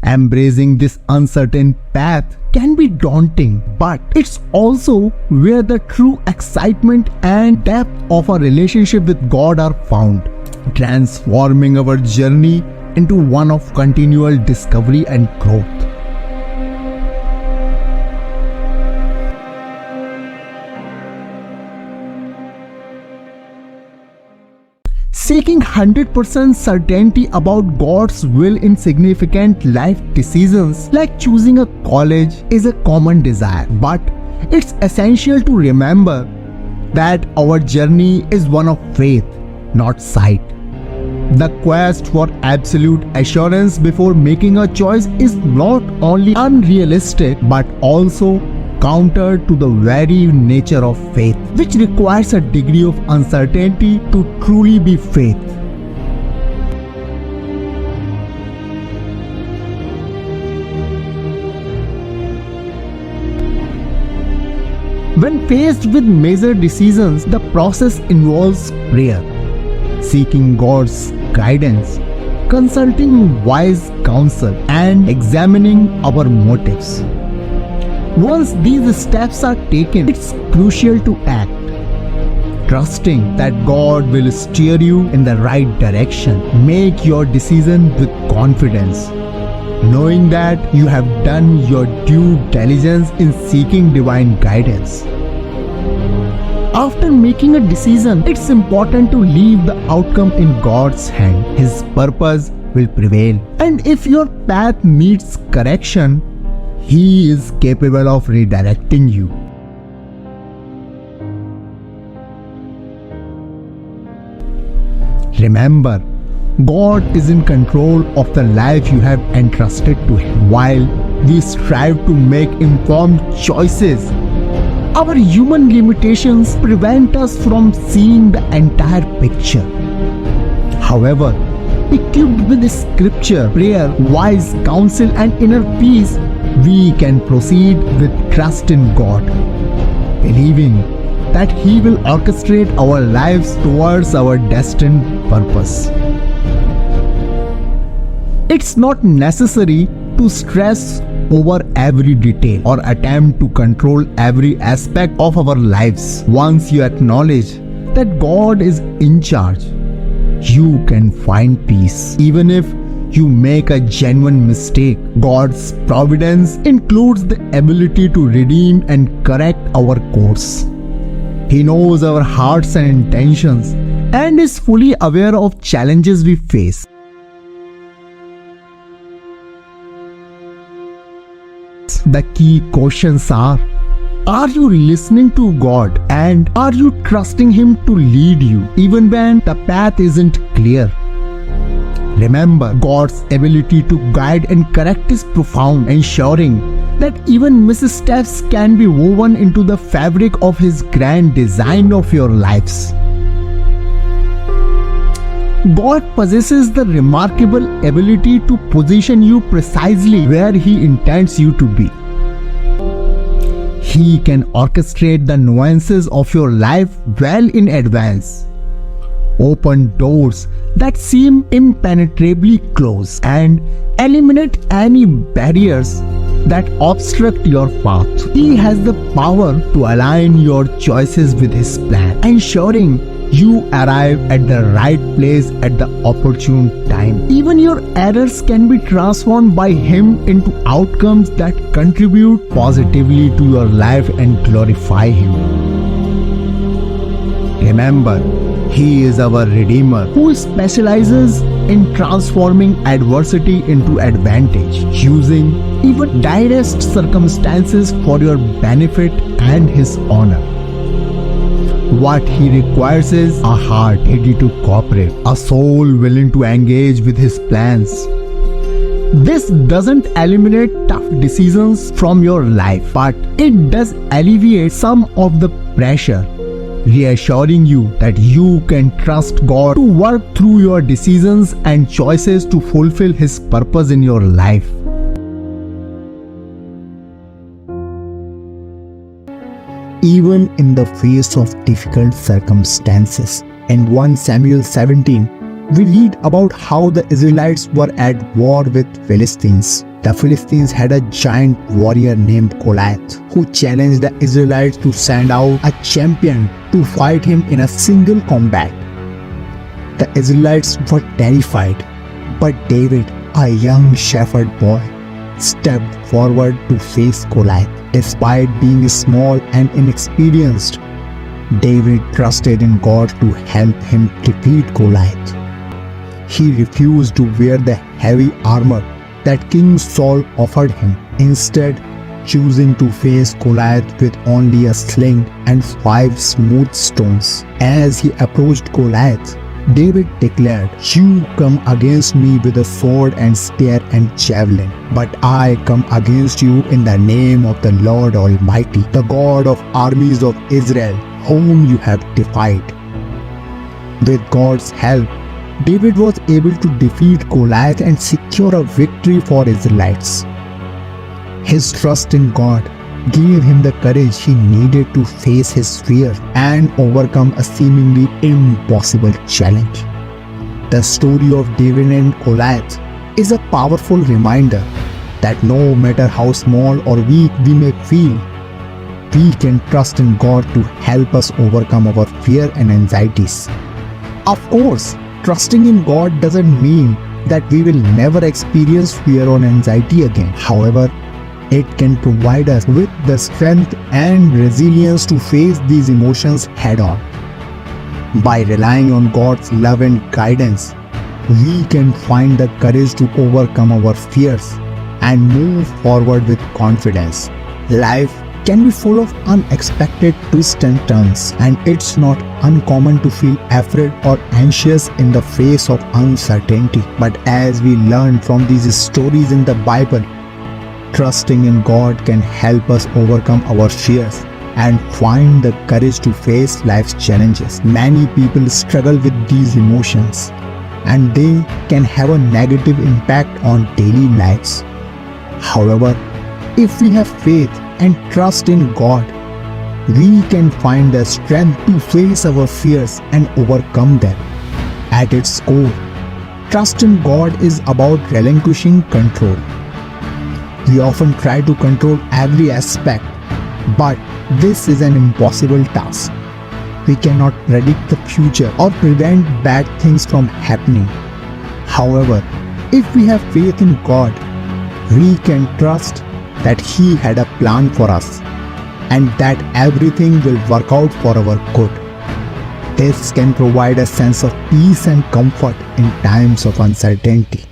Embracing this uncertain path can be daunting, but it's also where the true excitement and depth of our relationship with God are found, transforming our journey into one of continual discovery and growth. Seeking 100% certainty about God's will in significant life decisions like choosing a college is a common desire, but it's essential to remember that our journey is one of faith, not sight. The quest for absolute assurance before making a choice is not only unrealistic but also counter to the very nature of faith, which requires a degree of uncertainty to truly be faith. When faced with major decisions, the process involves prayer, seeking God's guidance, consulting wise counsel, and examining our motives. Once these steps are taken, it's crucial to act, trusting that God will steer you in the right direction. Make your decision with confidence, knowing that you have done your due diligence in seeking divine guidance. After making a decision, it's important to leave the outcome in God's hand. His purpose will prevail. And if your path needs correction, He is capable of redirecting you. Remember, God is in control of the life you have entrusted to Him. While we strive to make informed choices, our human limitations prevent us from seeing the entire picture. However, equipped with Scripture, prayer, wise counsel, and inner peace, we can proceed with trust in God, believing that He will orchestrate our lives towards our destined purpose. It's not necessary to stress over every detail or attempt to control every aspect of our lives. Once you acknowledge that God is in charge, you can find peace. Even if you make a genuine mistake, God's providence includes the ability to redeem and correct our course. He knows our hearts and intentions and is fully aware of challenges we face. The key questions are you listening to God, and are you trusting Him to lead you even when the path isn't clear? Remember, God's ability to guide and correct is profound, ensuring that even missteps can be woven into the fabric of His grand design of your lives. God possesses the remarkable ability to position you precisely where He intends you to be. He can orchestrate the nuances of your life well in advance, open doors that seem impenetrably closed, and eliminate any barriers that obstruct your path. He has the power to align your choices with His plan, ensuring you arrive at the right place at the opportune time. Even your errors can be transformed by Him into outcomes that contribute positively to your life and glorify Him. Remember, He is our Redeemer who specializes in transforming adversity into advantage, using even direst circumstances for your benefit and His honor. What He requires is a heart ready to cooperate, a soul willing to engage with His plans. This doesn't eliminate tough decisions from your life, but it does alleviate some of the pressure, reassuring you that you can trust God to work through your decisions and choices to fulfill His purpose in your life. Even in the face of difficult circumstances, in 1 Samuel 17, we read about how the Israelites were at war with Philistines. The Philistines had a giant warrior named Goliath who challenged the Israelites to send out a champion to fight him in a single combat. The Israelites were terrified, but David, a young shepherd boy, stepped forward to face Goliath. Despite being small and inexperienced, David trusted in God to help him defeat Goliath. He refused to wear the heavy armor that King Saul offered him, instead choosing to face Goliath with only a sling and 5 smooth stones. As he approached Goliath, David declared, "You come against me with a sword and spear and javelin, but I come against you in the name of the Lord Almighty, the God of armies of Israel, whom you have defied." With God's help, David was able to defeat Goliath and secure a victory for Israelites. His trust in God gave him the courage he needed to face his fear and overcome a seemingly impossible challenge. The story of David and Goliath is a powerful reminder that no matter how small or weak we may feel, we can trust in God to help us overcome our fear and anxieties. Of course, trusting in God doesn't mean that we will never experience fear or anxiety again. However, it can provide us with the strength and resilience to face these emotions head on. By relying on God's love and guidance, we can find the courage to overcome our fears and move forward with confidence. Life can be full of unexpected twists and turns, and it's not uncommon to feel afraid or anxious in the face of uncertainty. But as we learn from these stories in the Bible, trusting in God can help us overcome our fears and find the courage to face life's challenges. Many people struggle with these emotions, and they can have a negative impact on daily lives. However, if we have faith and trust in God, we can find the strength to face our fears and overcome them. At its core, trust in God is about relinquishing control. We often try to control every aspect, but this is an impossible task. We cannot predict the future or prevent bad things from happening. However, if we have faith in God, we can trust that He had a plan for us and that everything will work out for our good. This can provide a sense of peace and comfort in times of uncertainty.